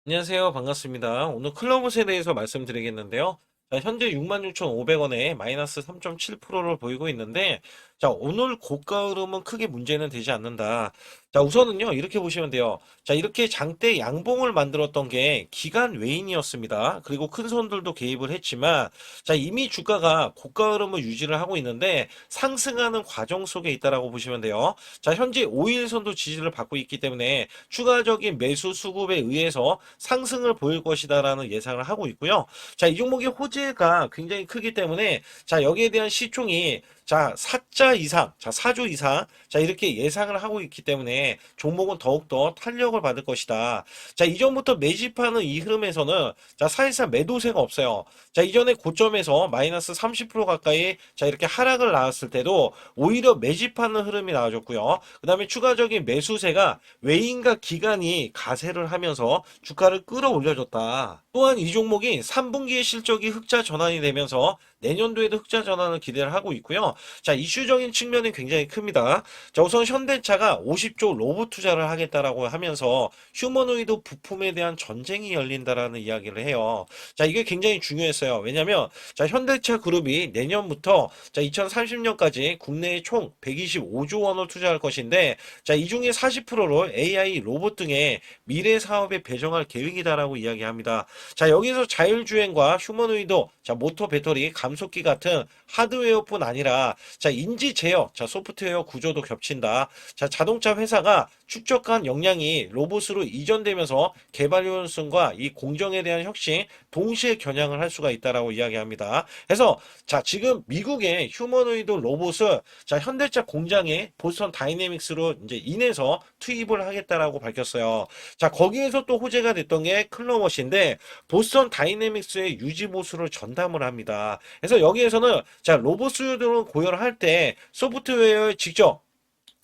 안녕하세요. 반갑습니다. 오늘 클로봇에 대해서 말씀드리겠는데요. 자, 현재 66,500원에 마이너스 3.7%를 보이고 있는데, 자, 오늘 고가 흐름은 크게 문제는 되지 않는다. 자, 우선은요, 이렇게 보시면 돼요. 자, 이렇게 장대 양봉을 만들었던 게 기간 외인이었습니다. 그리고 큰 손들도 개입을 했지만, 자, 이미 주가가 고가 흐름을 유지를 하고 있는데, 상승하는 과정 속에 있다라고 보시면 돼요. 자, 현재 5일선도 지지를 받고 있기 때문에, 추가적인 매수 수급에 의해서 상승을 보일 것이다라는 예상을 하고 있고요. 자, 이 종목의 호재가 굉장히 크기 때문에 자, 여기에 대한 시총이 자, 4자 이상, 자, 4조 이상, 자, 이렇게 예상을 하고 있기 때문에 종목은 더욱더 탄력을 받을 것이다. 자, 이전부터 매집하는 이 흐름에서는 자, 사실상 매도세가 없어요. 자, 이전에 고점에서 마이너스 30% 가까이 자, 이렇게 하락을 나왔을 때도 오히려 매집하는 흐름이 나와줬고요. 그 다음에 추가적인 매수세가 외인과 기관이 가세를 하면서 주가를 끌어올려줬다. 또한 이 종목이 3분기의 실적이 흑자 전환이 되면서 내년도에도 흑자 전환을 기대를 하고 있고요. 자, 이슈적인 측면이 굉장히 큽니다. 자, 우선 현대차가 50조 로봇 투자를 하겠다라고 하면서 휴머노이드 부품에 대한 전쟁이 열린다라는 이야기를 해요. 자, 이게 굉장히 중요했어요. 왜냐면 자, 현대차 그룹이 내년부터 자, 2030년까지 국내에 총 125조 원을 투자할 것인데 자, 이 중에 40%를 AI 로봇 등의 미래 사업에 배정할 계획이다라고 이야기합니다. 자, 여기서 자율주행과 휴머노이드, 자, 모터 배터리, 감속기 같은 하드웨어뿐 아니라 자, 인지 제어, 자, 소프트웨어 구조도 겹친다. 자, 자동차 회사가 축적한 역량이 로봇으로 이전되면서 개발 효율성과 이 공정에 대한 혁신 동시에 겨냥을 할 수가 있다라고 이야기합니다. 그래서 자, 지금 미국의 휴머노이드 로봇을 자, 현대차 공장에 보스턴 다이내믹스로 이제 인해서 투입을 하겠다라고 밝혔어요. 자, 거기에서 또 호재가 됐던 게 클로벗인데 보스턴 다이내믹스의 유지 보수를 전담을 합니다. 그래서 여기에서는 자, 로봇 수요를 고려할 때 소프트웨어에 직접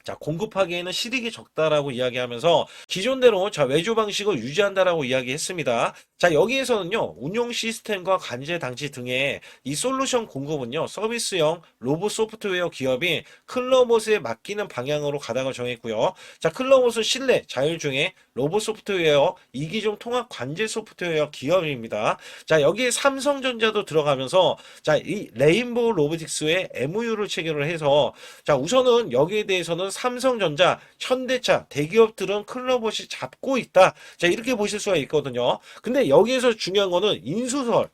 자, 공급하기에는 실익이 적다라고 이야기하면서 기존대로 자, 외주 방식을 유지한다라고 이야기했습니다. 자, 여기에서는요, 운용 시스템과 관제 장치 등의 이 솔루션 공급은요, 서비스형 로봇 소프트웨어 기업이 클로봇에 맡기는 방향으로 가닥을 정했고요. 자, 클로봇은 실내, 자율주행, 로봇 소프트웨어, 이기종 통합 관제 소프트웨어 기업입니다. 자, 여기에 삼성전자도 들어가면서 자, 이 레인보우 로보틱스의 MOU를 체결을 해서 자, 우선은 여기에 대해서는 삼성전자, 현대차, 대기업들은 클로봇이 잡고 있다. 자, 이렇게 보실 수가 있거든요. 근데 여기에서 중요한 거는 인수설.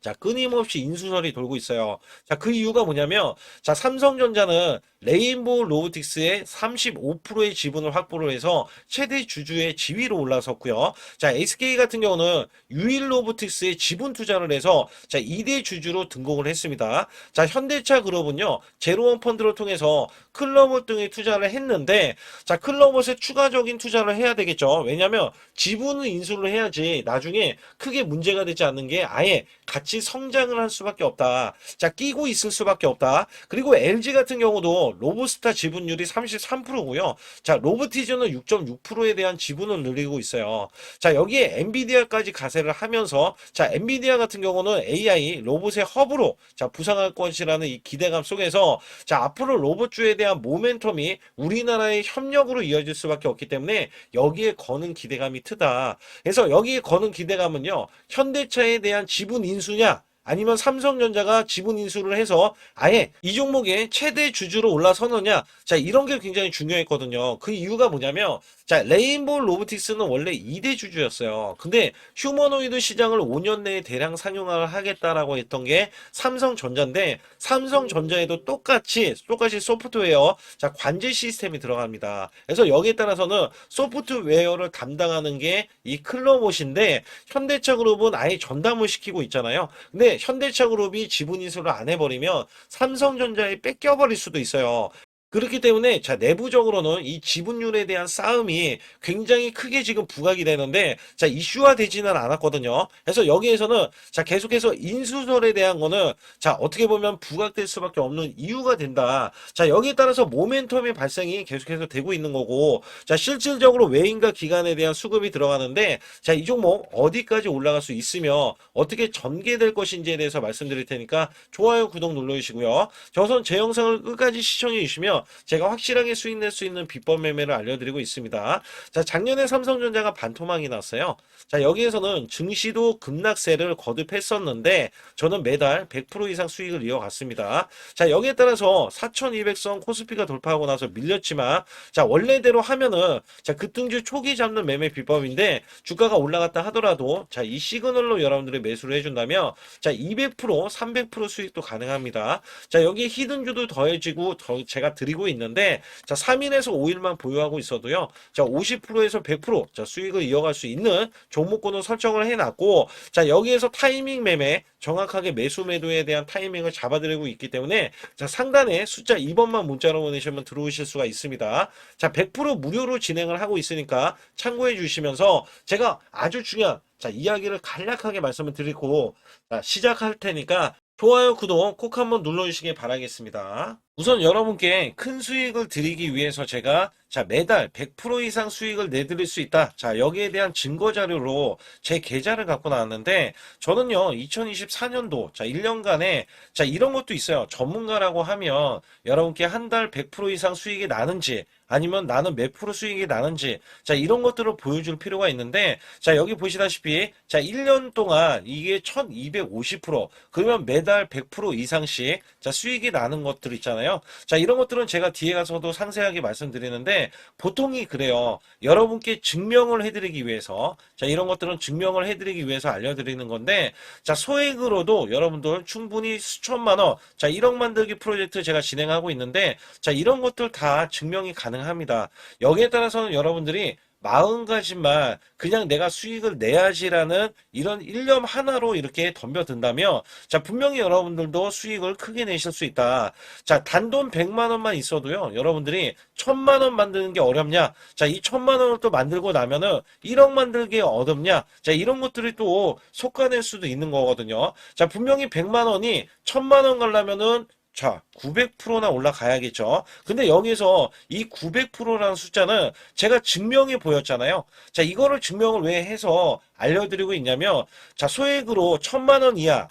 자, 끊임없이 인수설이 돌고 있어요. 자, 그 이유가 뭐냐면, 자, 삼성전자는 레인보우 로보틱스의 35%의 지분을 확보를 해서 최대 주주의 지위로 올라섰고요. 자, SK 같은 경우는 유일 로보틱스의 지분 투자를 해서 자, 2대 주주로 등록을 했습니다. 자, 현대차 그룹은요, 제로원 펀드를 통해서 클로봇 등에 투자를 했는데, 자, 클로봇에 추가적인 투자를 해야 되겠죠. 왜냐면 지분을 인수를 해야지 나중에 크게 문제가 되지 않는 게 아예 같이 성장을 할 수밖에 없다. 자, 끼고 있을 수밖에 없다. 그리고 LG 같은 경우도 로보스타 지분율이 33%고요. 자, 로보티즈는 6.6%에 대한 지분을 늘리고 있어요. 자, 여기에 엔비디아까지 가세를 하면서 자, 엔비디아 같은 경우는 AI 로봇의 허브로 자, 부상할 것이라는 이 기대감 속에서 자, 앞으로 로봇주에 대한 모멘텀이 우리나라의 협력으로 이어질 수밖에 없기 때문에 여기에 거는 기대감이 크다. 그래서 여기에 거는 기대감은요. 현대차에 대한 지분 인수냐 아니면 삼성전자가 지분 인수를 해서 아예 이 종목의 최대 주주로 올라서느냐 자 이런 게 굉장히 중요했거든요. 그 이유가 뭐냐면 자 레인보우 로보틱스는 원래 2대 주주였어요. 근데 휴머노이드 시장을 5년 내에 대량 상용화를 하겠다라고 했던 게 삼성전자인데 삼성전자에도 똑같이 소프트웨어 자 관제 시스템이 들어갑니다. 그래서 여기에 따라서는 소프트웨어를 담당하는 게 이 클로봇인데 현대차 그룹은 아예 전담을 시키고 있잖아요. 근데 현대차 그룹이 지분 인수를 안 해버리면 삼성전자에 뺏겨버릴 수도 있어요. 그렇기 때문에 자 내부적으로는 이 지분율에 대한 싸움이 굉장히 크게 지금 부각이 되는데 자 이슈화 되지는 않았거든요. 그래서 여기에서는 자 계속해서 인수설에 대한 거는 자 어떻게 보면 부각될 수밖에 없는 이유가 된다. 자 여기에 따라서 모멘텀의 발생이 계속해서 되고 있는 거고 자 실질적으로 외인과 기관에 대한 수급이 들어가는데 자 이 종목 어디까지 올라갈 수 있으며 어떻게 전개될 것인지에 대해서 말씀드릴 테니까 좋아요 구독 눌러주시고요. 자 우선 제 영상을 끝까지 시청해 주시면 제가 확실하게 수익 낼 수 있는 비법 매매를 알려드리고 있습니다. 자, 작년에 삼성전자가 반토막이 났어요. 자, 여기에서는 증시도 급락세를 거듭했었는데 저는 매달 100% 이상 수익을 이어갔습니다. 자, 여기에 따라서 4200선 코스피가 돌파하고 나서 밀렸지만 자, 원래대로 하면은 자, 급등주 초기 잡는 매매 비법인데 주가가 올라갔다 하더라도 자, 이 시그널로 여러분들이 매수를 해준다면 자, 200%, 300% 수익도 가능합니다. 자, 여기에 히든주도 더해지고 제가 드리고 있는데 자, 3일에서 5일만 보유하고 있어도요. 자, 50%에서 100% 자, 수익을 이어갈 수 있는 종목군을 설정을 해놨고 자, 여기에서 타이밍 매매 정확하게 매수 매도에 대한 타이밍을 잡아드리고 있기 때문에 자, 상단에 숫자 2번만 문자로 보내시면 들어오실 수가 있습니다. 자, 100% 무료로 진행을 하고 있으니까 참고해 주시면서 제가 아주 중요한 자, 이야기를 간략하게 말씀을 드리고 자, 시작할 테니까 좋아요, 구독 꼭 한번 눌러주시기 바라겠습니다. 우선 여러분께 큰 수익을 드리기 위해서 제가 자, 매달 100% 이상 수익을 내드릴 수 있다. 자, 여기에 대한 증거 자료로 제 계좌를 갖고 나왔는데 저는요, 2024년도 자, 1년간에 자, 이런 것도 있어요. 전문가라고 하면 여러분께 한 달 100% 이상 수익이 나는지 아니면 나는 몇 프로 수익이 나는지 자, 이런 것들을 보여줄 필요가 있는데 자, 여기 보시다시피 자, 1년 동안 이게 1250% 그러면 매달 100% 이상씩 자, 수익이 나는 것들 있잖아요. 자, 이런 것들은 제가 뒤에 가서도 상세하게 말씀드리는데 보통이 그래요. 여러분께 증명을 해드리기 위해서 자, 이런 것들은 증명을 해드리기 위해서 알려드리는 건데 자, 소액으로도 여러분들 충분히 수천만 원 자, 1억 만들기 프로젝트 제가 진행하고 있는데 자, 이런 것들 다 증명이 가능합니다. 여기에 따라서는 여러분들이 마음가짐만 그냥 내가 수익을 내야지라는 이런 일념 하나로 이렇게 덤벼든다면 자, 분명히 여러분들도 수익을 크게 내실 수 있다. 자, 단돈 100만 원만 있어도요, 여러분들이 1000만 원 만드는 게 어렵냐? 자, 이 1000만 원을 또 만들고 나면은 1억 만들기 어렵냐? 자, 이런 것들이 또 속아낼 수도 있는 거거든요. 자, 분명히 100만 원이 1000만 원 가려면은 자, 900%나 올라가야겠죠. 근데 여기서 이 900%라는 숫자는 제가 증명이 보였잖아요. 자, 이거를 증명을 왜 해서 알려드리고 있냐면, 자, 소액으로 1000만 원 이하,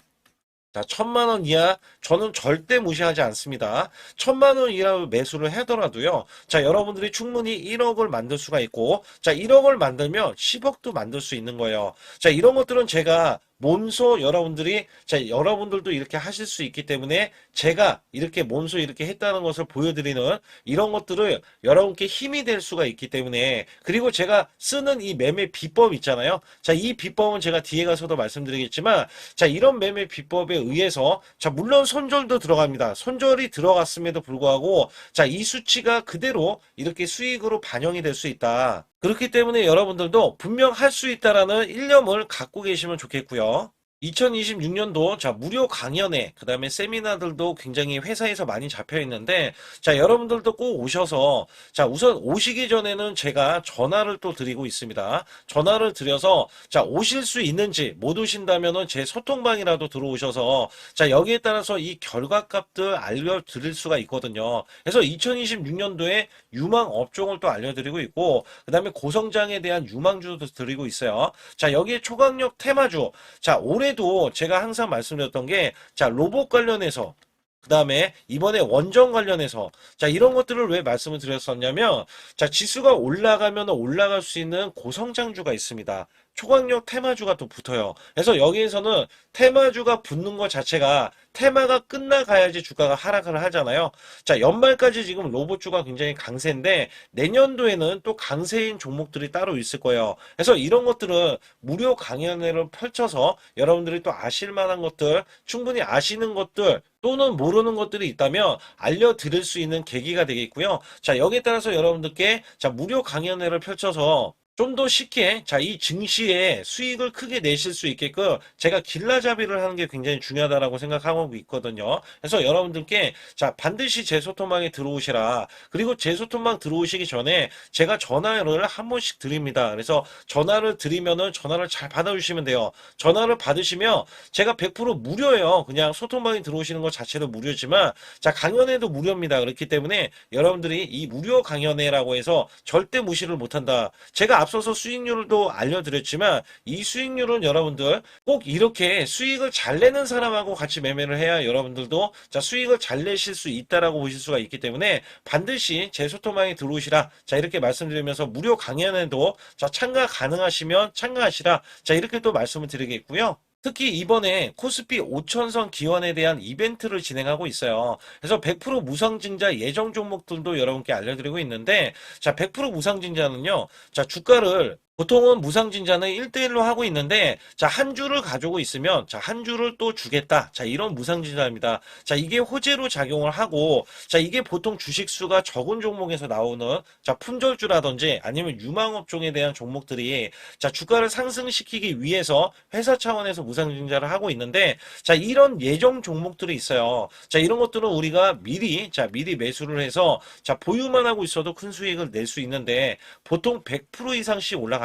자, 1000만 원 이하 저는 절대 무시하지 않습니다. 1000만 원 이하 매수를 하더라도요. 자, 여러분들이 충분히 1억을 만들 수가 있고 자, 1억을 만들면 10억도 만들 수 있는 거예요. 자, 이런 것들은 제가 몸소 여러분들이 자, 여러분들도 이렇게 하실 수 있기 때문에 제가 이렇게 몸소 이렇게 했다는 것을 보여드리는 이런 것들을 여러분께 힘이 될 수가 있기 때문에 그리고 제가 쓰는 이 매매 비법 있잖아요. 자, 이 비법은 제가 뒤에 가서도 말씀드리겠지만 자, 이런 매매 비법에 의해서 자, 물론 손절도 들어갑니다. 손절이 들어갔음에도 불구하고 자, 이 수치가 그대로 이렇게 수익으로 반영이 될 수 있다. 그렇기 때문에 여러분들도 분명 할 수 있다라는 일념을 갖고 계시면 좋겠고요. 2026년도 자, 무료 강연회 그다음에 세미나들도 굉장히 회사에서 많이 잡혀 있는데 자, 여러분들도 꼭 오셔서 자, 우선 오시기 전에는 제가 전화를 또 드리고 있습니다. 전화를 드려서 자, 오실 수 있는지 못 오신다면은 제 소통방이라도 들어오셔서 자, 여기에 따라서 이 결과값들 알려드릴 수가 있거든요. 그래서 2026년도에 유망 업종을 또 알려드리고 있고 그다음에 고성장에 대한 유망주도 드리고 있어요. 자, 여기에 초강력 테마주 자, 올해도 제가 항상 말씀드렸던 게 자, 로봇 관련해서 그 다음에 이번에 원전 관련해서 자, 이런 것들을 왜 말씀을 드렸었냐면 자, 지수가 올라가면 올라갈 수 있는 고성장주가 있습니다. 초강력 테마주가 또 붙어요. 그래서 여기에서는 테마주가 붙는 것 자체가 테마가 끝나가야지 주가가 하락을 하잖아요. 자, 연말까지 지금 로봇주가 굉장히 강세인데 내년도에는 또 강세인 종목들이 따로 있을 거예요. 그래서 이런 것들은 무료 강연회를 펼쳐서 여러분들이 또 아실 만한 것들, 충분히 아시는 것들 또는 모르는 것들이 있다면 알려드릴 수 있는 계기가 되겠고요. 자, 여기에 따라서 여러분들께 자, 무료 강연회를 펼쳐서 좀 더 쉽게 자, 이 증시에 수익을 크게 내실 수 있게끔 제가 길라잡이를 하는 게 굉장히 중요하다라고 생각하고 있거든요. 그래서 여러분들께 자, 반드시 제 소통방에 들어오시라. 그리고 제 소통방 들어오시기 전에 제가 전화를 한 번씩 드립니다. 그래서 전화를 드리면은 전화를 잘 받아주시면 돼요. 전화를 받으시면 제가 100% 무료예요. 그냥 소통방에 들어오시는 것 자체도 무료지만 자, 강연회도 무료입니다. 그렇기 때문에 여러분들이 이 무료 강연회라고 해서 절대 무시를 못한다. 제가 앞서서 수익률도 알려드렸지만 이 수익률은 여러분들 꼭 이렇게 수익을 잘 내는 사람하고 같이 매매를 해야 여러분들도 자 수익을 잘 내실 수 있다라고 보실 수가 있기 때문에 반드시 제 소토방에 들어오시라. 자 이렇게 말씀드리면서 무료 강연에도 자 참가 가능하시면 참가하시라. 자 이렇게 또 말씀을 드리겠고요. 특히 이번에 코스피 5천선 기원에 대한 이벤트를 진행하고 있어요. 그래서 100% 무상증자 예정 종목들도 여러분께 알려드리고 있는데, 자, 100% 무상증자는요, 자, 주가를 보통은 무상증자는 1대1로 하고 있는데, 자, 한 주를 가지고 있으면, 자, 한 주를 또 주겠다. 자, 이런 무상증자입니다. 자, 이게 호재로 작용을 하고, 자, 이게 보통 주식수가 적은 종목에서 나오는, 자, 품절주라든지 아니면 유망업종에 대한 종목들이, 자, 주가를 상승시키기 위해서 회사 차원에서 무상증자를 하고 있는데, 자, 이런 예정 종목들이 있어요. 자, 이런 것들은 우리가 미리 매수를 해서, 자, 보유만 하고 있어도 큰 수익을 낼 수 있는데, 보통 100% 이상씩 올라갑니다.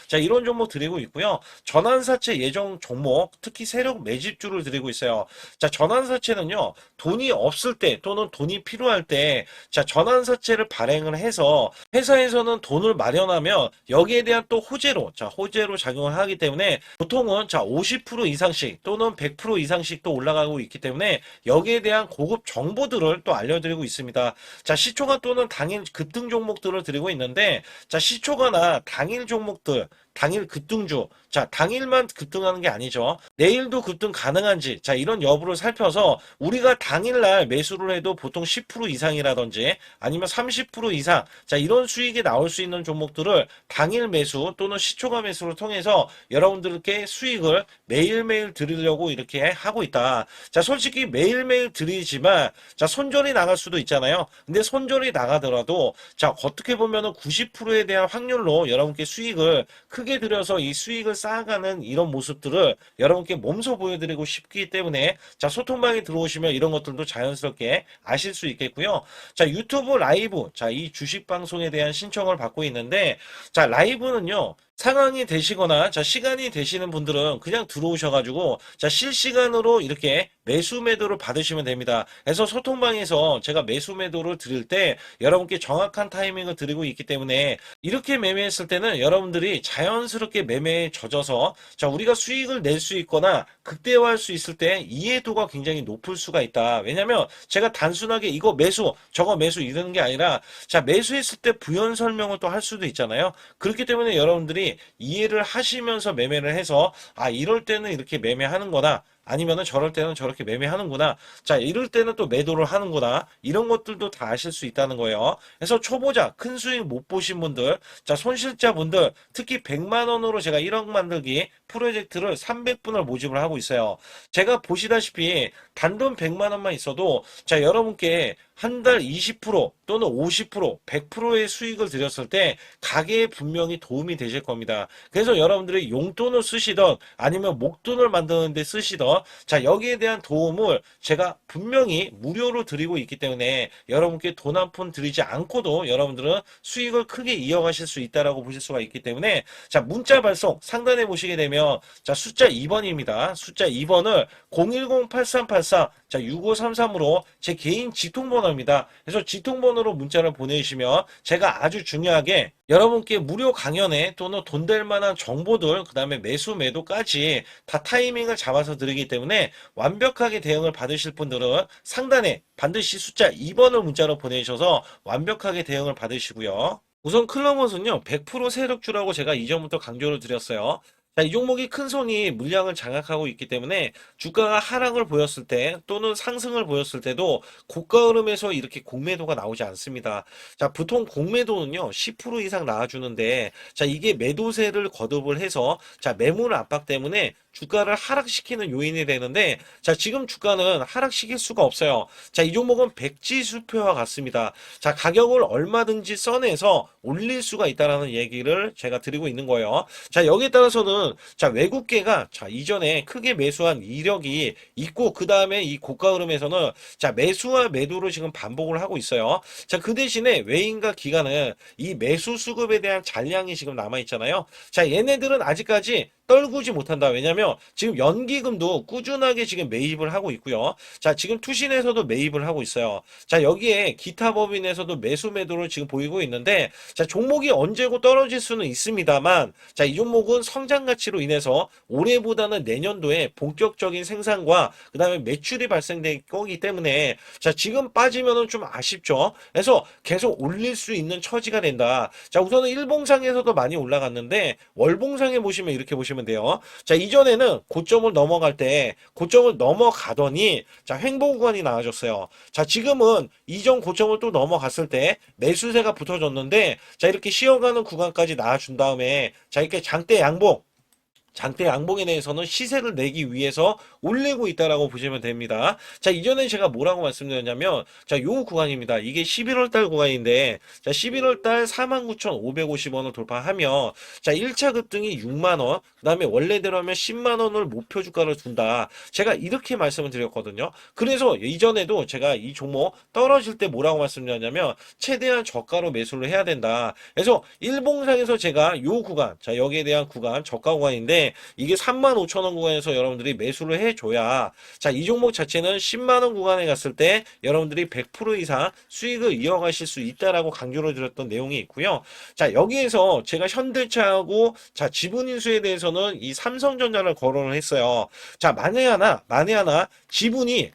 자, 이런 종목 드리고 있고요. 전환사채 예정 종목, 특히 세력 매집주를 드리고 있어요. 자, 전환사채는요, 돈이 없을 때 또는 돈이 필요할 때, 자, 전환사채를 발행을 해서 회사에서는 돈을 마련하면 여기에 대한 또 호재로, 자, 호재로 작용을 하기 때문에 보통은 자, 50% 이상씩 또는 100% 이상씩 또 올라가고 있기 때문에 여기에 대한 고급 정보들을 또 알려드리고 있습니다. 자, 시초가 또는 당일 급등 종목들을 드리고 있는데, 자, 시초가나 당일 종목들, 당일 급등주, 자, 당일만 급등하는 게 아니죠. 내일도 급등 가능한지, 자, 이런 여부를 살펴서 우리가 당일날 매수를 해도 보통 10% 이상이라든지 아니면 30% 이상, 자, 이런 수익이 나올 수 있는 종목들을 당일 매수 또는 시초가 매수를 통해서 여러분들께 수익을 매일매일 드리려고 이렇게 하고 있다. 자, 솔직히 매일매일 드리지만, 자, 손절이 나갈 수도 있잖아요. 근데 손절이 나가더라도, 자, 어떻게 보면은 90%에 대한 확률로 여러분께 수익을 크게 들여서 이 수익을 쌓아가는 이런 모습들을 여러분께 몸소 보여드리고 싶기 때문에 자 소통방에 들어오시면 이런 것들도 자연스럽게 아실 수 있겠고요. 자 유튜브 라이브 자 이 주식 방송에 대한 신청을 받고 있는데 자 라이브는요. 상황이 되시거나 자 시간이 되시는 분들은 그냥 들어오셔가지고 자 실시간으로 이렇게 매수 매도를 받으시면 됩니다. 그래서 소통방에서 제가 매수 매도를 드릴 때 여러분께 정확한 타이밍을 드리고 있기 때문에 이렇게 매매했을 때는 여러분들이 자연스럽게 매매에 젖어서 자 우리가 수익을 낼 수 있거나 극대화할 수 있을 때 이해도가 굉장히 높을 수가 있다. 왜냐면 제가 단순하게 이거 매수 저거 매수 이러는 게 아니라 자 매수했을 때 부연 설명을 또 할 수도 있잖아요. 그렇기 때문에 여러분들이 이해를 하시면서 매매를 해서 아 이럴 때는 이렇게 매매하는 거다. 아니면은 저럴 때는 저렇게 매매하는구나. 자, 이럴 때는 또 매도를 하는구나. 이런 것들도 다 아실 수 있다는 거예요. 그래서 초보자, 큰 수익 못 보신 분들, 자, 손실자분들, 특히 100만 원으로 제가 1억 만들기 프로젝트를 300분을 모집을 하고 있어요. 제가 보시다시피 단돈 100만 원만 있어도 자, 여러분께 한 달 20% 또는 50%, 100%의 수익을 드렸을 때 가게에 분명히 도움이 되실 겁니다. 그래서 여러분들이 용돈을 쓰시던 아니면 목돈을 만드는 데 쓰시던 자 여기에 대한 도움을 제가 분명히 무료로 드리고 있기 때문에 여러분께 돈 한 푼 드리지 않고도 여러분들은 수익을 크게 이어가실 수 있다라고 보실 수가 있기 때문에 자 문자 발송 상단에 보시게 되면 자 숫자 2번입니다. 숫자 2번을 010-8384 자 6533으로 제 개인 직통번호입니다. 그래서 직통번호로 문자를 보내주시면 제가 아주 중요하게 여러분께 무료 강연에 또는 돈 될 만한 정보들 그 다음에 매수 매도까지 다 타이밍을 잡아서 드리기 때문에 완벽하게 대응을 받으실 분들은 상단에 반드시 숫자 2번을 문자로 보내주셔서 완벽하게 대응을 받으시고요. 우선 클럽옷은요 100% 세력주라고 제가 이전부터 강조를 드렸어요. 자, 이 종목이 큰 손이 물량을 장악하고 있기 때문에 주가가 하락을 보였을 때 또는 상승을 보였을 때도 고가 흐름에서 이렇게 공매도가 나오지 않습니다. 자, 보통 공매도는요 10% 이상 나와주는데 자 이게 매도세를 거듭을 해서 자 매물 압박 때문에 주가를 하락시키는 요인이 되는데 자 지금 주가는 하락시킬 수가 없어요. 자 이 종목은 백지수표와 같습니다. 자 가격을 얼마든지 써내서 올릴 수가 있다라는 얘기를 제가 드리고 있는 거예요. 자 여기에 따라서는 자 외국계가 자 이전에 크게 매수한 이력이 있고 그 다음에 이 고가 흐름에서는 자 매수와 매도를 지금 반복을 하고 있어요. 자 그 대신에 외인과 기관은 이 매수 수급에 대한 잔량이 지금 남아 있잖아요. 자 얘네들은 아직까지 떨구지 못한다. 왜냐면 지금 연기금도 꾸준하게 지금 매입을 하고 있고요. 자, 지금 투신에서도 매입을 하고 있어요. 자, 여기에 기타 법인에서도 매수 매도를 지금 보이고 있는데, 자, 종목이 언제고 떨어질 수는 있습니다만, 자, 이 종목은 성장 가치로 인해서 올해보다는 내년도에 본격적인 생산과 그다음에 매출이 발생될 거기 때문에, 자, 지금 빠지면은 좀 아쉽죠. 그래서 계속 올릴 수 있는 처지가 된다. 자, 우선은 일봉상에서도 많이 올라갔는데 월봉상에 보시면 이렇게 보시면 돼요. 자, 이전에는 고점을 넘어갈 때 고점을 넘어가더니 자, 횡보 구간이 나와줬어요. 자, 지금은 이전 고점을 또 넘어갔을 때 매수세가 붙어졌는데, 자, 이렇게 쉬어가는 구간까지 나와준 다음에 자, 이렇게 장대 양봉에 대해서는 시세를 내기 위해서 올리고 있다라고 보시면 됩니다. 자, 이전에 제가 뭐라고 말씀드렸냐면, 자, 요 구간입니다. 이게 11월 달 구간인데, 자, 11월 달 49,550원을 돌파하면, 자, 1차 급등이 6만원, 그 다음에 원래대로 하면 10만원을 목표 주가를 둔다. 제가 이렇게 말씀을 드렸거든요. 그래서 이전에도 제가 이 종목 떨어질 때 뭐라고 말씀드렸냐면, 최대한 저가로 매수를 해야 된다. 그래서 일봉상에서 제가 요 구간, 자, 여기에 대한 구간, 저가 구간인데, 이게 35,000원 구간에서 여러분들이 매수를 해줘야, 자, 이 종목 자체는 10만원 구간에 갔을 때 여러분들이 100% 이상 수익을 이어가실 수 있다라고 강조를 드렸던 내용이 있고요. 자, 여기에서 제가 현대차하고 자, 지분인수에 대해서는 이 삼성전자를 거론을 했어요. 자, 만에 하나 지분이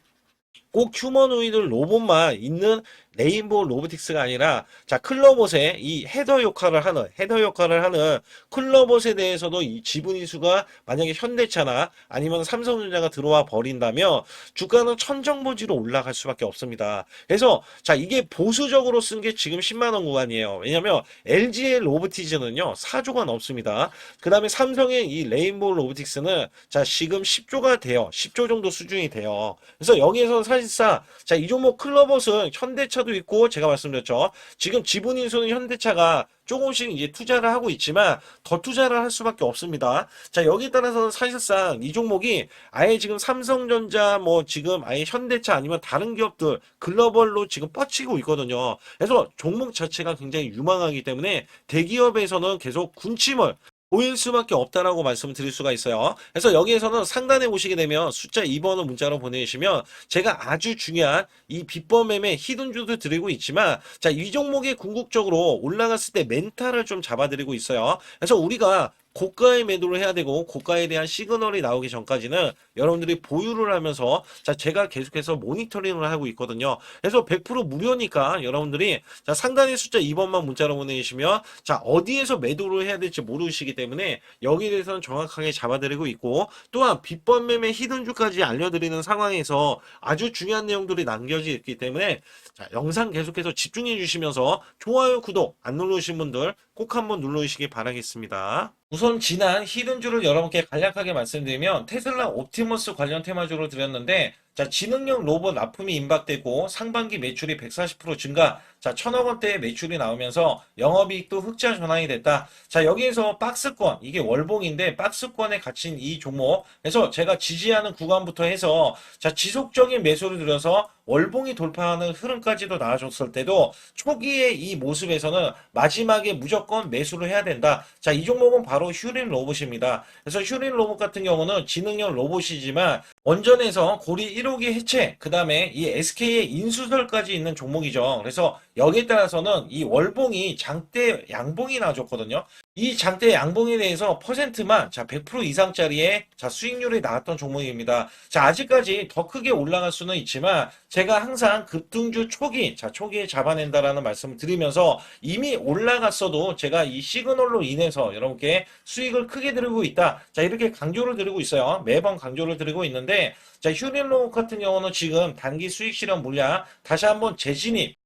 꼭 휴머노이드 로봇만 있는 레인보우 로보틱스가 아니라, 자, 클로봇의 이 헤더 역할을 하는 클로봇에 대해서도 이 지분인수가 만약에 현대차나 아니면 삼성전자가 들어와 버린다면 주가는 천정부지로 올라갈 수밖에 없습니다. 그래서 자, 이게 보수적으로 쓴 게 지금 10만원 구간이에요. 왜냐면 LG의 로보티즈는요 4조가 넘습니다. 그 다음에 삼성의 이 레인보우 로보틱스는 자, 지금 10조가 돼요. 10조 정도 수준이 돼요. 그래서 여기에서 사실상 자, 이 종목 클로봇은 현대차 도 있고, 제가 말씀드렸죠. 지금 지분인수는 현대차가 조금씩 이제 투자를 하고 있지만 더 투자를 할 수밖에 없습니다. 자, 여기에 따라서는 사실상 이 종목이 아예 지금 삼성전자 뭐 지금 아예 현대차 아니면 다른 기업들 글로벌로 지금 뻗치고 있거든요. 그래서 종목 자체가 굉장히 유망하기 때문에 대기업에서는 계속 군침을 보일 수밖에 없다라고 말씀을 드릴 수가 있어요. 그래서 여기에서는 상단에 보시게 되면 숫자 2번을 문자로 보내주시면 제가 아주 중요한 이 비법 매매 히든주도 드리고 있지만, 자, 이 종목이 궁극적으로 올라갔을 때 멘탈을 좀 잡아드리고 있어요. 그래서 우리가 고가에 매도를 해야 되고 고가에 대한 시그널이 나오기 전까지는 여러분들이 보유를 하면서 자, 제가 계속해서 모니터링을 하고 있거든요. 그래서 100% 무료니까 여러분들이 자, 상단의 숫자 2번만 문자로 보내주시면 자, 어디에서 매도를 해야 될지 모르시기 때문에 여기에 대해서는 정확하게 잡아드리고 있고, 또한 비법 매매 히든주까지 알려드리는 상황에서 아주 중요한 내용들이 남겨져 있기 때문에 자, 영상 계속해서 집중해 주시면서 좋아요, 구독 안 누르신 분들 꼭 한번 눌러주시기 바라겠습니다. 우선 지난 히든주를 여러분께 간략하게 말씀드리면 테슬라 옵티머스 관련 테마주로 드렸는데, 자, 지능형 로봇 납품이 임박되고 상반기 매출이 140% 증가, 자, 1,000억 원대의 매출이 나오면서 영업이익도 흑자 전환이 됐다. 자, 여기에서 박스권, 이게 월봉인데 박스권에 갇힌 이 종목, 그래서 제가 지지하는 구간부터 해서 자, 지속적인 매수를 들여서 월봉이 돌파하는 흐름까지도 나와줬을 때도 초기의 이 모습에서는 마지막에 무조건 매수를 해야 된다. 자, 이 종목은 바로 휴린 로봇입니다. 그래서 휴린 로봇 같은 경우는 지능형 로봇이지만 원전에서 고리 1호기 해체, 그 다음에 이 SK의 인수설까지 있는 종목이죠. 그래서 여기에 따라서는 이 월봉이 장대 양봉이 나와줬거든요. 이 장대 양봉에 대해서 퍼센트만 자, 100% 이상짜리의 자, 수익률이 나왔던 종목입니다. 자, 아직까지 더 크게 올라갈 수는 있지만 제가 항상 급등주 초기, 자, 초기에 잡아낸다라는 말씀을 드리면서 이미 올라갔어도 제가 이 시그널로 인해서 여러분께 수익을 크게 드리고 있다. 자, 이렇게 강조를 드리고 있어요. 매번 강조를 드리고 있는데, 자, 휴린로봇 같은 경우는 지금 단기 수익 실현 물량 다시 한번 재진입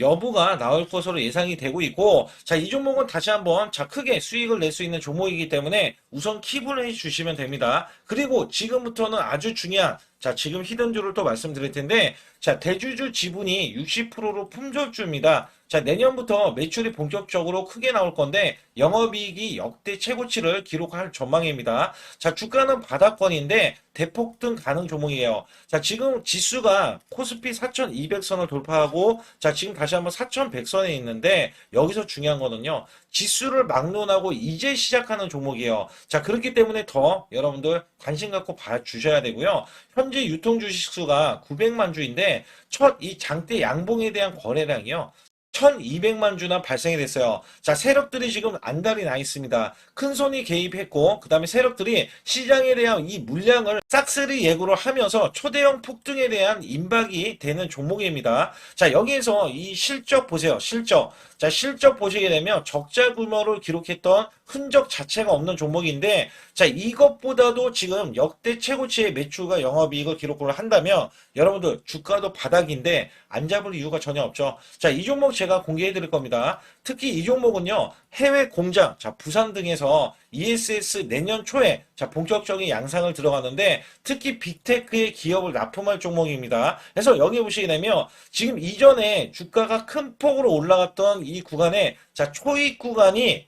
여부가 나올 것으로 예상이 되고 있고, 자, 이 종목은 다시 한번 자, 크게 수익을 낼 수 있는 종목이기 때문에 우선 킵을 해 주시면 됩니다. 그리고 지금부터는 아주 중요한 자, 지금 히든주를 또 말씀드릴 텐데, 자, 대주주 지분이 60%로 품절주입니다. 자, 내년부터 매출이 본격적으로 크게 나올 건데, 영업이익이 역대 최고치를 기록할 전망입니다. 자, 주가는 바닥권인데, 대폭등 가능 종목이에요. 자, 지금 지수가 코스피 4200선을 돌파하고, 자, 지금 다시 한번 4100선에 있는데, 여기서 중요한 거는요, 지수를 막론하고 이제 시작하는 종목이에요. 자, 그렇기 때문에 더 여러분들 관심 갖고 봐주셔야 되고요. 현재 유통 주식수가 900만 주인데, 첫 이 장대 양봉에 대한 거래량이요. 1200만 주나 발생이 됐어요. 자, 세력들이 지금 안달이 나 있습니다. 큰 손이 개입했고, 그 다음에 세력들이 시장에 대한 이 물량을 싹쓸이 예고를 하면서 초대형 폭등에 대한 임박이 되는 종목입니다. 자, 여기에서 이 실적 보세요. 실적. 자, 실적 보시게 되면 적자 규모를 기록했던 흔적 자체가 없는 종목인데, 자, 이것보다도 지금 역대 최고치의 매출과 영업이익을 기록을 한다면 여러분들 주가도 바닥인데 안 잡을 이유가 전혀 없죠. 자, 이 종목 제가 공개해 드릴 겁니다. 특히 이 종목은요, 해외 공장, 자, 부산 등에서 ESS 내년 초에 자, 본격적인 양상을 들어가는데 특히 빅테크의 기업을 납품할 종목입니다. 그래서 여기 보시게 되면 지금 이전에 주가가 큰 폭으로 올라갔던 이 구간에 자, 초입 구간이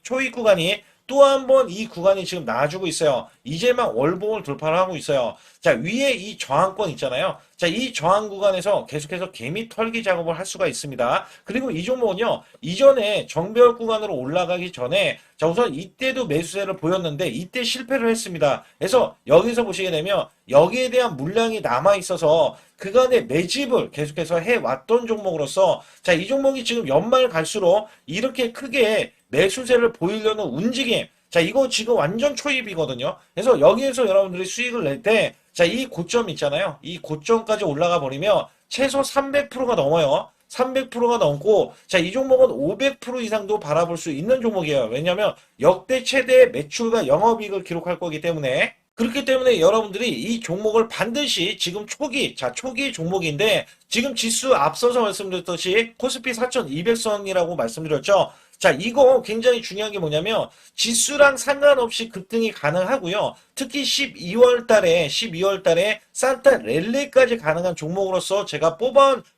또 한 번 이 구간이 지금 나와주고 있어요. 이제 막 월봉을 돌파를 하고 있어요. 자, 위에 이 저항권 있잖아요. 자, 이 저항 구간에서 계속해서 개미 털기 작업을 할 수가 있습니다. 그리고 이 종목은요, 이전에 정배열 구간으로 올라가기 전에 자, 우선 이때도 매수세를 보였는데 이때 실패를 했습니다. 그래서 여기서 보시게 되면 여기에 대한 물량이 남아 있어서 그간의 매집을 계속해서 해왔던 종목으로서 자, 이 종목이 지금 연말 갈수록 이렇게 크게 매수세를 보이려는 움직임. 자, 이거 지금 완전 초입이거든요. 그래서 여기에서 여러분들이 수익을 낼 때, 자, 이 고점 있잖아요. 이 고점까지 올라가 버리면 최소 300%가 넘어요. 300%가 넘고, 자, 이 종목은 500% 이상도 바라볼 수 있는 종목이에요. 왜냐면 역대 최대의 매출과 영업이익을 기록할 거기 때문에. 그렇기 때문에 여러분들이 이 종목을 반드시 지금 초기, 자, 초기 종목인데, 지금 지수 앞서서 말씀드렸듯이 코스피 4200선이라고 말씀드렸죠. 자, 이거 굉장히 중요한 게 뭐냐면 지수랑 상관없이 급등이 가능하고요. 특히 12월 달에 산타 랠리까지 가능한 종목으로서 제가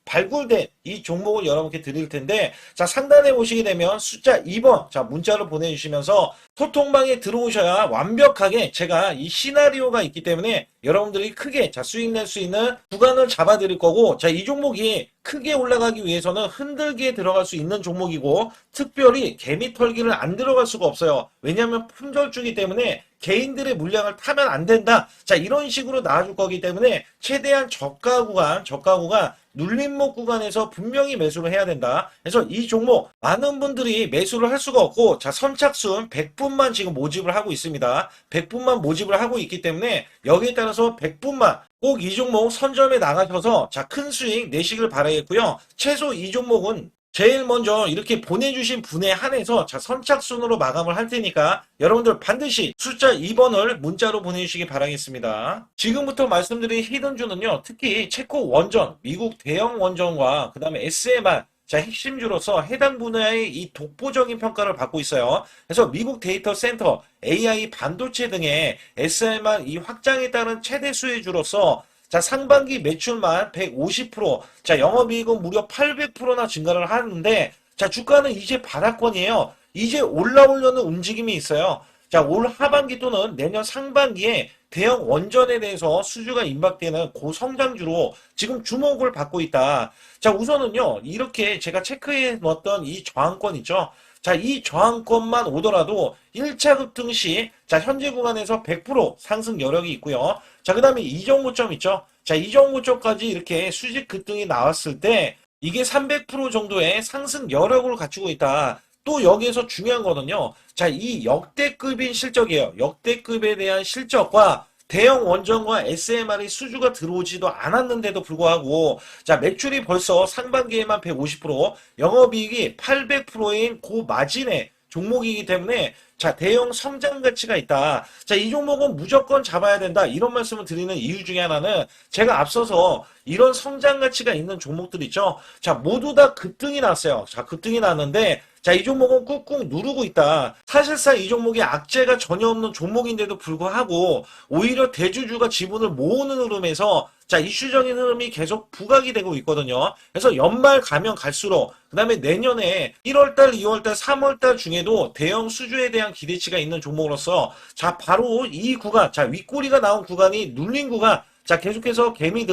발굴된 이 종목을 여러분께 드릴 텐데, 자, 상단에 보시게 되면 숫자 2번, 자, 문자를 보내주시면서 소통방에 들어오셔야 완벽하게 제가 이 시나리오가 있기 때문에 여러분들이 크게, 자, 수익 낼 수 있는 구간을 잡아 드릴 거고, 자, 이 종목이 크게 올라가기 위해서는 흔들기에 들어갈 수 있는 종목이고, 특별히 개미 털기를 안 들어갈 수가 없어요. 왜냐하면 품절주기 때문에 개인들의 물량을 타면 안 된다. 자, 이런 식으로 나와줄 거기 때문에 최대한 저가 구간 눌림목 구간에서 분명히 매수를 해야 된다. 그래서 이 종목 많은 분들이 매수를 할 수가 없고, 자, 선착순 100분만 지금 모집을 하고 있습니다. 100분만 모집을 하고 있기 때문에 여기에 따라서 100분만 꼭 이 종목 선점에 나가셔서 자, 큰 수익 내시길 바라겠고요. 최소 이 종목은 제일 먼저 이렇게 보내주신 분에 한해서 자, 선착순으로 마감을 할 테니까 여러분들 반드시 숫자 2번을 문자로 보내주시기 바라겠습니다. 지금부터 말씀드린 히든주는요, 특히 체코 원전, 미국 대형 원전과 그 다음에 SMR, 자, 핵심주로서 해당 분야의 이 독보적인 평가를 받고 있어요. 그래서 미국 데이터 센터, AI 반도체 등의 SMR 이 확장에 따른 최대 수혜주로서 자, 상반기 매출만 150%, 자, 영업이익은 무려 800%나 증가를 하는데, 자, 주가는 이제 바닥권이에요. 이제 올라오려는 움직임이 있어요. 자, 올 하반기 또는 내년 상반기에 대형 원전에 대해서 수주가 임박되는 고성장주로 지금 주목을 받고 있다. 자, 우선은요, 이렇게 제가 체크해 놓았던 이 저항권 있죠. 자, 이 저항권만 오더라도 1차 급등 시, 자, 현재 구간에서 100% 상승 여력이 있고요. 자, 그 다음에 이전 고점 있죠. 자, 이전 고점까지 이렇게 수직 급등이 나왔을 때, 이게 300% 정도의 상승 여력을 갖추고 있다. 또 여기에서 중요한 거는요. 자, 이 역대급인 실적이에요. 역대급에 대한 실적과 대형 원전과 SMR이 수주가 들어오지도 않았는데도 불구하고 자, 매출이 벌써 상반기에만 150%, 영업이익이 800%인 고마진의 종목이기 때문에 자, 대형 성장 가치가 있다. 자, 이 종목은 무조건 잡아야 된다. 이런 말씀을 드리는 이유 중에 하나는 제가 앞서서 이런 성장 가치가 있는 종목들 있죠. 자, 모두 다 급등이 났어요. 자, 급등이 났는데 자, 이 종목은 꾹꾹 누르고 있다. 사실상 이 종목이 악재가 전혀 없는 종목인데도 불구하고 오히려 대주주가 지분을 모으는 흐름에서 자, 이슈적인 흐름이 계속 부각이 되고 있거든요. 그래서 연말 가면 갈수록 그다음에 내년에 1월달, 2월달, 3월달 중에도 대형 수주에 대한 기대치가 있는 종목으로서 자, 바로 이 구간, 자, 윗꼬리가 나온 구간이 눌린 구간, 자, 계속해서 개미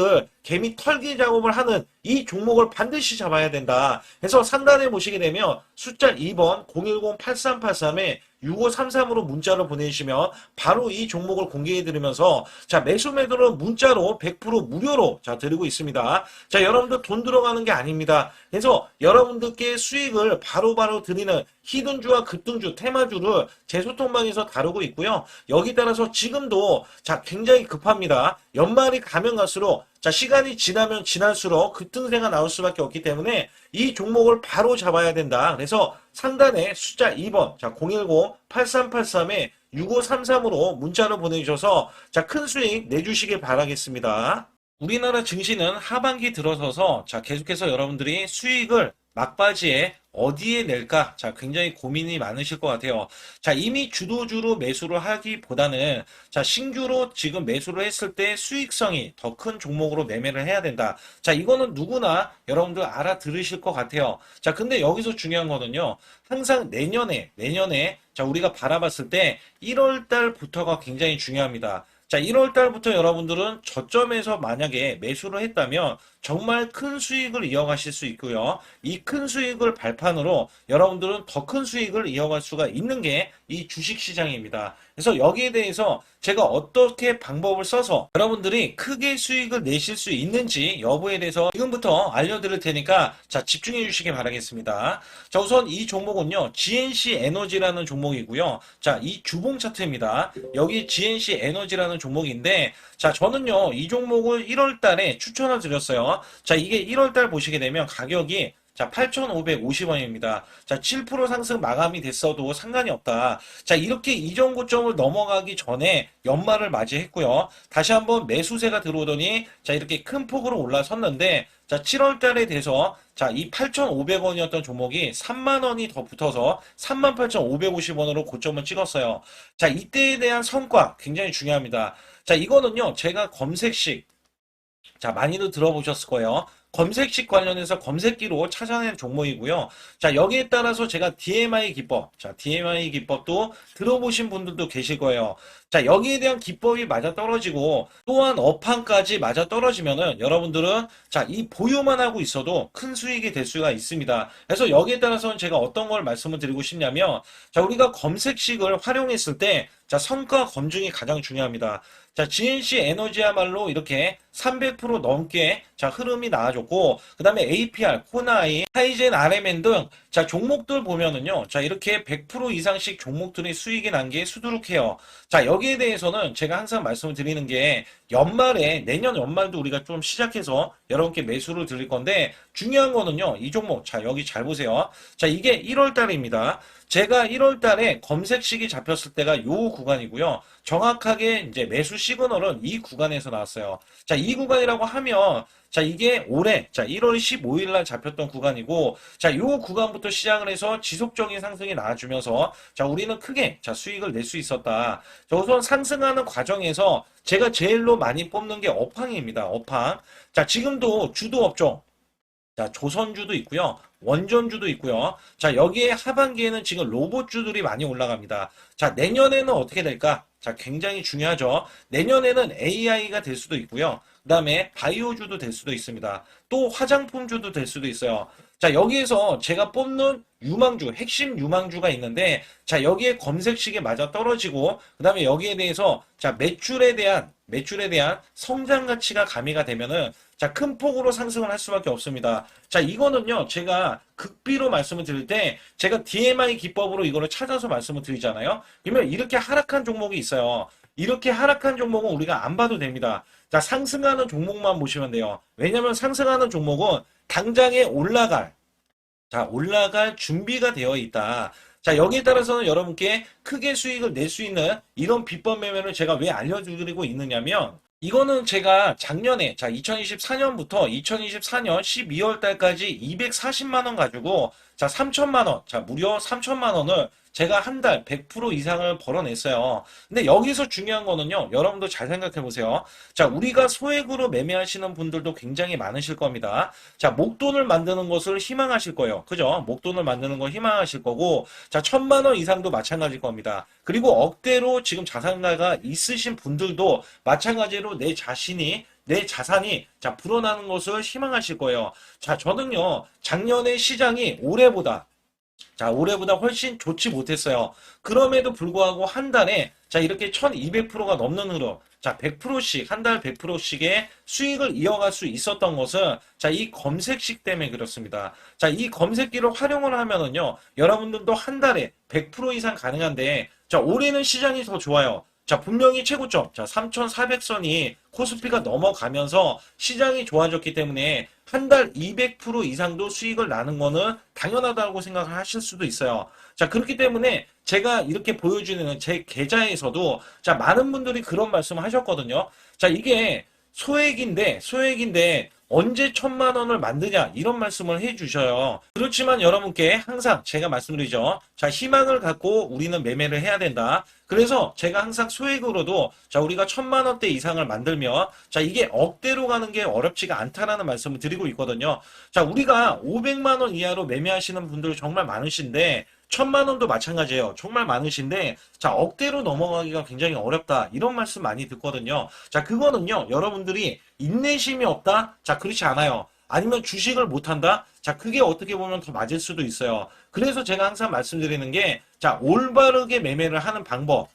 털기 작업을 하는 이 종목을 반드시 잡아야 된다. 그래서 상단에 보시게 되면 숫자 2번 010-8383에 6533으로 문자를 보내주시면 바로 이 종목을 공개해드리면서 자, 매수 매도는 문자로 100% 무료로 자, 드리고 있습니다. 자, 여러분들 돈 들어가는 게 아닙니다. 그래서 여러분들께 수익을 바로바로 드리는 히든주와 급등주, 테마주를 제 소통방에서 다루고 있고요. 여기 따라서 지금도 자, 굉장히 급합니다. 연말이 가면 갈수록 자, 시간이 지나면 지날수록 급등세가 나올 수밖에 없기 때문에 이 종목을 바로 잡아야 된다. 그래서 상단에 숫자 2번, 자, 010-8383에 6533으로 문자를 보내주셔서 자, 큰 수익 내주시길 바라겠습니다. 우리나라 증시는 하반기 들어서서 자, 계속해서 여러분들이 수익을 막바지에 어디에 낼까? 자, 굉장히 고민이 많으실 것 같아요. 자, 이미 주도주로 매수를 하기보다는 자, 신규로 지금 매수를 했을 때 수익성이 더 큰 종목으로 매매를 해야 된다. 자, 이거는 누구나 여러분들 알아들으실 것 같아요. 자, 근데 여기서 중요한 거는요. 항상 내년에 자, 우리가 바라봤을 때 1월 달부터가 굉장히 중요합니다. 자, 1월 달부터 여러분들은 저점에서 만약에 매수를 했다면 정말 큰 수익을 이어가실 수 있고요. 이 큰 수익을 발판으로 여러분들은 더 큰 수익을 이어갈 수가 있는 게 이 주식시장입니다. 그래서 여기에 대해서 제가 어떻게 방법을 써서 여러분들이 크게 수익을 내실 수 있는지 여부에 대해서 지금부터 알려드릴 테니까 자, 집중해 주시기 바라겠습니다. 자, 우선 이 종목은요, GNC 에너지라는 종목이고요. 자, 이 주봉 차트입니다. 여기 GNC 에너지라는 종목인데 자, 저는요, 이 종목을 1월 달에 추천을 드렸어요. 자, 이게 1월 달 보시게 되면 가격이 자, 8,550원입니다. 자, 7% 상승 마감이 됐어도 상관이 없다. 자, 이렇게 이전 고점을 넘어가기 전에 연말을 맞이했고요. 다시 한번 매수세가 들어오더니 자, 이렇게 큰 폭으로 올라섰는데 자, 7월 달에 돼서 자, 이 8,500원이었던 종목이 3만 원이 더 붙어서 38,550원으로 고점을 찍었어요. 자, 이때에 대한 성과 굉장히 중요합니다. 자, 이거는요, 제가 검색식 자, 많이들 들어보셨을 거예요. 검색식 관련해서 검색기로 찾아낸 종목이고요. 자, 여기에 따라서 제가 DMI 기법, 자, DMI 기법도 들어보신 분들도 계실 거예요. 자, 여기에 대한 기법이 맞아 떨어지고 또한 업황까지 맞아 떨어지면은 여러분들은 자, 이 보유만 하고 있어도 큰 수익이 될 수가 있습니다. 그래서 여기에 따라서는 제가 어떤 걸 말씀을 드리고 싶냐면 자, 우리가 검색식을 활용했을 때 자, 성과 검증이 가장 중요합니다. 자, GNC 에너지야말로 이렇게 300% 넘게 자, 흐름이 나와줬고, 그 다음에 APR, 코나이, 하이젠, RMN 등 자, 종목들 보면은요. 자, 이렇게 100% 이상씩 종목들이 수익이 난 게 수두룩해요. 자, 여기에 대해서는 제가 항상 말씀을 드리는 게 연말에, 내년 연말도 우리가 좀 시작해서 여러분께 매수를 드릴 건데, 중요한 거는요. 이 종목, 자, 여기 잘 보세요. 자, 이게 1월 달입니다. 제가 1월 달에 검색식이 잡혔을 때가 요 구간이고요. 정확하게 이제 매수 시그널은 이 구간에서 나왔어요. 자, 이 구간이라고 하면 자, 이게 올해 자, 1월 15일 날 잡혔던 구간이고 자, 요 구간부터 시작을 해서 지속적인 상승이 나와주면서 자, 우리는 크게 자, 수익을 낼 수 있었다. 자, 우선 상승하는 과정에서 제가 제일로 많이 뽑는 게 업황입니다. 업황. 자, 지금도 주도 업종 자, 조선주도 있고요. 원전주도 있고요. 자, 여기에 하반기에는 지금 로봇주들이 많이 올라갑니다. 자, 내년에는 어떻게 될까? 자, 굉장히 중요하죠. 내년에는 AI가 될 수도 있고요. 그 다음에 바이오주도 될 수도 있습니다. 또 화장품주도 될 수도 있어요. 자, 여기에서 제가 뽑는 유망주, 핵심 유망주가 있는데, 자, 여기에 검색식에 맞아 떨어지고, 그 다음에 여기에 대해서, 자, 매출에 대한 성장 가치가 가미가 되면은, 자, 큰 폭으로 상승을 할 수밖에 없습니다. 자, 이거는요, 제가 극비로 말씀을 드릴 때, 제가 DMI 기법으로 이거를 찾아서 말씀을 드리잖아요. 그러면 이렇게 하락한 종목이 있어요. 이렇게 하락한 종목은 우리가 안 봐도 됩니다. 자, 상승하는 종목만 보시면 돼요. 왜냐면 상승하는 종목은 당장에 올라갈 준비가 되어 있다. 자, 여기에 따라서는 여러분께 크게 수익을 낼 수 있는 이런 비법 매매를 제가 왜 알려드리고 있느냐면, 이거는 제가 작년에, 자, 2024년부터 2024년 12월 달까지 240만원 가지고, 자, 3천만 원. 자, 무려 3천만 원을 제가 한 달 100% 이상을 벌어냈어요. 근데 여기서 중요한 거는요. 여러분도 잘 생각해 보세요. 자, 우리가 소액으로 매매하시는 분들도 굉장히 많으실 겁니다. 자, 목돈을 만드는 것을 희망하실 거예요. 그죠? 목돈을 만드는 걸 희망하실 거고, 자, 1,000만 원 이상도 마찬가지일 겁니다. 그리고 억대로 지금 자산가가 있으신 분들도 마찬가지로 내 자산이 자 불어나는 것을 희망하실 거예요. 자, 저는요 작년에 시장이 올해보다 훨씬 좋지 못했어요. 그럼에도 불구하고 한 달에 자 이렇게 1200%가 넘는 흐름, 자 100%씩 한 달 100%씩의 수익을 이어갈 수 있었던 것은 자 이 검색식 때문에 그렇습니다. 자 이 검색기를 활용을 하면은요 여러분들도 한 달에 100% 이상 가능한데 자 올해는 시장이 더 좋아요. 자, 분명히 최고점, 자, 3,400선이 코스피가 넘어가면서 시장이 좋아졌기 때문에 한 달 200% 이상도 수익을 나는 거는 당연하다고 생각을 하실 수도 있어요. 자, 그렇기 때문에 제가 이렇게 보여주는 제 계좌에서도 자, 많은 분들이 그런 말씀을 하셨거든요. 자, 이게 소액인데 언제 1,000만 원을 만드냐 이런 말씀을 해주셔요. 그렇지만 여러분께 항상 제가 말씀드리죠. 자, 희망을 갖고 우리는 매매를 해야 된다. 그래서 제가 항상 소액으로도 자 우리가 1,000만 원대 이상을 만들면 자 이게 억대로 가는 게 어렵지가 않다라는 말씀을 드리고 있거든요. 자, 우리가 500만 원 이하로 매매하시는 분들 정말 많으신데 1,000만 원도 마찬가지예요. 정말 많으신데 자 억대로 넘어가기가 굉장히 어렵다 이런 말씀 많이 듣거든요. 자, 그거는요 여러분들이 인내심이 없다? 자, 그렇지 않아요. 아니면 주식을 못한다? 자, 그게 어떻게 보면 더 맞을 수도 있어요. 그래서 제가 항상 말씀드리는 게 자 올바르게 매매를 하는 방법,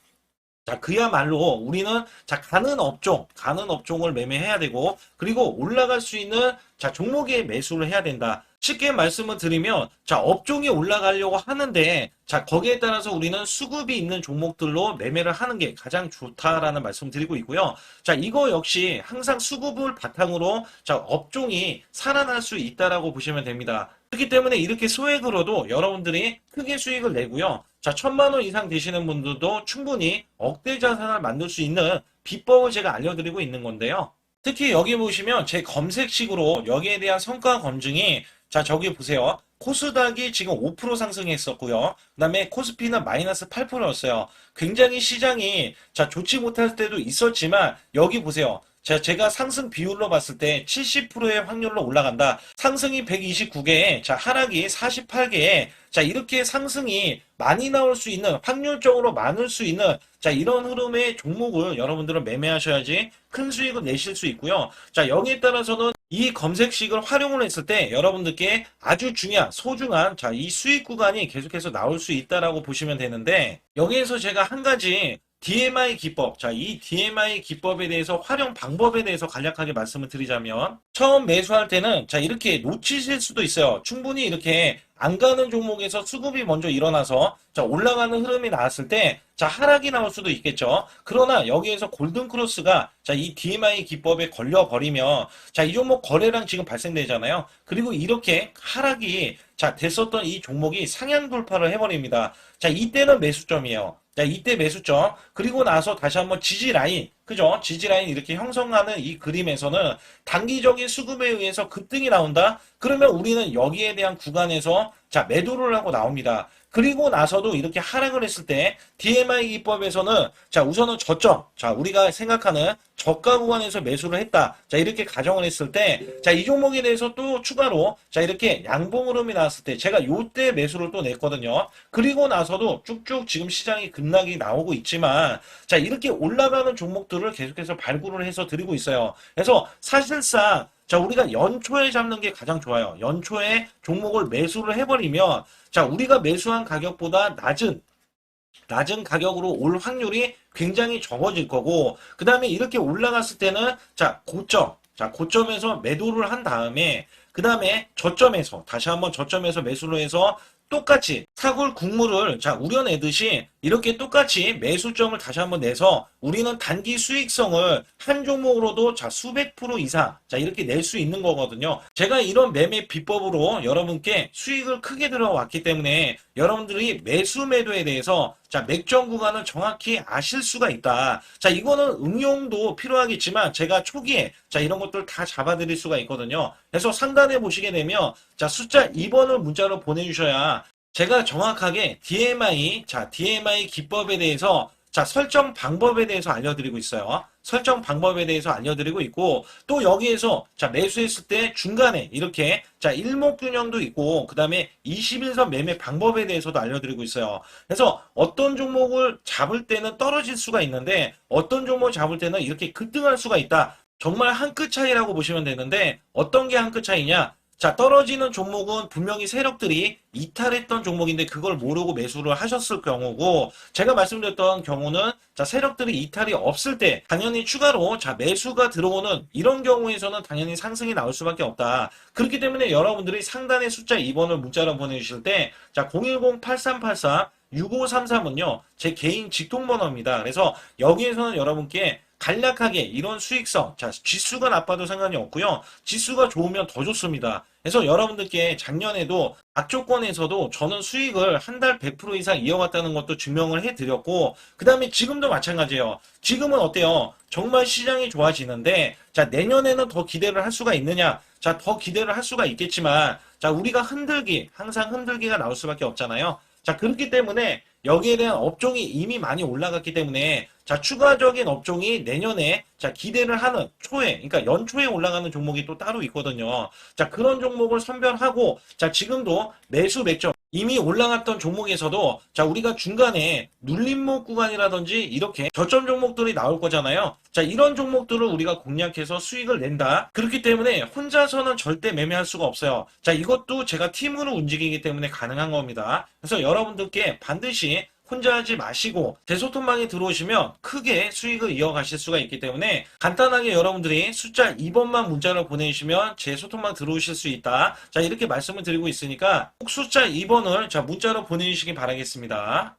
자, 그야말로 우리는 자, 가는 업종을 매매해야 되고, 그리고 올라갈 수 있는 자, 종목에 매수를 해야 된다. 쉽게 말씀을 드리면, 자, 업종이 올라가려고 하는데, 자, 거기에 따라서 우리는 수급이 있는 종목들로 매매를 하는 게 가장 좋다라는 말씀 드리고 있고요. 자, 이거 역시 항상 수급을 바탕으로 자, 업종이 살아날 수 있다라고 보시면 됩니다. 그렇기 때문에 이렇게 소액으로도 여러분들이 크게 수익을 내고요. 자, 1,000만 원 이상 되시는 분들도 충분히 억대 자산을 만들 수 있는 비법을 제가 알려드리고 있는 건데요. 특히 여기 보시면 제 검색식으로 여기에 대한 성과 검증이 자, 저기 보세요. 코스닥이 지금 5% 상승했었고요. 그다음에 코스피는 마이너스 8%였어요. 굉장히 시장이 자, 좋지 못할 때도 있었지만 여기 보세요. 자, 제가 상승 비율로 봤을 때 70%의 확률로 올라간다. 상승이 129개에, 자, 하락이 48개에, 자, 이렇게 상승이 많이 나올 수 있는, 확률적으로 많을 수 있는, 자, 이런 흐름의 종목을 여러분들은 매매하셔야지 큰 수익을 내실 수 있고요. 자, 여기에 따라서는 이 검색식을 활용을 했을 때 여러분들께 아주 소중한, 자, 이 수익 구간이 계속해서 나올 수 있다라고 보시면 되는데, 여기에서 제가 한 가지 DMI 기법, 자, 이 DMI 기법에 대해서 활용 방법에 대해서 간략하게 말씀을 드리자면 처음 매수할 때는 자, 이렇게 놓치실 수도 있어요. 충분히 이렇게 안 가는 종목에서 수급이 먼저 일어나서 자, 올라가는 흐름이 나왔을 때 자, 하락이 나올 수도 있겠죠. 그러나 여기에서 골든 크로스가 자, 이 DMI 기법에 걸려 버리면 자, 이 종목 거래량 지금 발생되잖아요. 그리고 이렇게 하락이 자, 됐었던 이 종목이 상향 돌파를 해버립니다. 자, 이때는 매수점이에요. 자, 이때 매수점. 그리고 나서 다시 한번 지지라인. 그죠? 지지라인 이렇게 형성하는 이 그림에서는 단기적인 수급에 의해서 급등이 나온다? 그러면 우리는 여기에 대한 구간에서 자, 매도를 하고 나옵니다. 그리고 나서도 이렇게 하락을 했을 때 DMI 기법에서는 자, 우선은 저점. 자, 우리가 생각하는 저가 구간에서 매수를 했다. 자, 이렇게 가정을 했을 때 자, 이 종목에 대해서 또 추가로 자, 이렇게 양봉 흐름이 나왔을 때 제가 요때 매수를 또 냈거든요. 그리고 나서도 쭉쭉 지금 시장이 급락이 나오고 있지만 자, 이렇게 올라가는 종목들을 계속해서 발굴을 해서 드리고 있어요. 그래서 사실상 자, 우리가 연초에 잡는 게 가장 좋아요. 연초에 종목을 매수를 해버리면 자, 우리가 매수한 가격보다 낮은 가격으로 올 확률이 굉장히 적어질 거고, 그 다음에 이렇게 올라갔을 때는 자, 고점에서 매도를 한 다음에 그 다음에 저점에서 다시 한번 저점에서 매수를 해서 똑같이 사골 국물을 자 우려내듯이 이렇게 똑같이 매수점을 다시 한번 내서 우리는 단기 수익성을 한 종목으로도 자 수백 프로 이상 자 이렇게 낼 수 있는 거거든요. 제가 이런 매매 비법으로 여러분께 수익을 크게 들어왔기 때문에 여러분들이 매수 매도에 대해서 자 맥점 구간을 정확히 아실 수가 있다. 자 이거는 응용도 필요하겠지만 제가 초기에 자 이런 것들 다 잡아드릴 수가 있거든요. 그래서 상단에 보시게 되면 자 숫자 2번을 문자로 보내주셔야 제가 정확하게 DMI 자 DMI 기법에 대해서 자 설정 방법에 대해서 알려드리고 있어요. 설정 방법에 대해서 알려드리고 있고 또 여기에서 자 매수했을 때 중간에 이렇게 자 일목균형도 있고 그 다음에 21선 매매 방법에 대해서도 알려드리고 있어요. 그래서 어떤 종목을 잡을 때는 떨어질 수가 있는데 어떤 종목을 잡을 때는 이렇게 급등할 수가 있다. 정말 한 끗 차이라고 보시면 되는데 어떤 게 한 끗 차이냐? 자, 떨어지는 종목은 분명히 세력들이 이탈했던 종목인데 그걸 모르고 매수를 하셨을 경우고 제가 말씀드렸던 경우는 자, 세력들이 이탈이 없을 때 당연히 추가로 자, 매수가 들어오는 이런 경우에서는 당연히 상승이 나올 수밖에 없다. 그렇기 때문에 여러분들이 상단에 숫자 2번을 문자로 보내주실 때 자, 010-8384-6533은요, 제 개인 직통번호입니다. 그래서 여기에서는 여러분께 간략하게 이런 수익성, 자, 지수가 나빠도 상관이 없고요. 지수가 좋으면 더 좋습니다. 그래서 여러분들께 작년에도 악조건에서도 저는 수익을 한 달 100% 이상 이어갔다는 것도 증명을 해드렸고, 그 다음에 지금도 마찬가지예요. 지금은 어때요? 정말 시장이 좋아지는데, 자, 내년에는 더 기대를 할 수가 있느냐? 자, 더 기대를 할 수가 있겠지만, 자, 우리가 항상 흔들기가 나올 수밖에 없잖아요. 자, 그렇기 때문에 여기에 대한 업종이 이미 많이 올라갔기 때문에 자, 추가적인 업종이 내년에 자, 기대를 하는 초에, 그러니까 연초에 올라가는 종목이 또 따로 있거든요. 자, 그런 종목을 선별하고 자, 지금도 매수 맥점 이미 올라갔던 종목에서도 자, 우리가 중간에 눌림목 구간이라든지 이렇게 저점 종목들이 나올 거잖아요. 자, 이런 종목들을 우리가 공략해서 수익을 낸다. 그렇기 때문에 혼자서는 절대 매매할 수가 없어요. 자, 이것도 제가 팀으로 움직이기 때문에 가능한 겁니다. 그래서 여러분들께 반드시 혼자 하지 마시고 제 소통방에 들어오시면 크게 수익을 이어가실 수가 있기 때문에 간단하게 여러분들이 숫자 2번만 문자를 보내주시면 제 소통방 들어오실 수 있다. 자, 이렇게 말씀을 드리고 있으니까 꼭 숫자 2번을 자 문자로 보내주시기 바라겠습니다.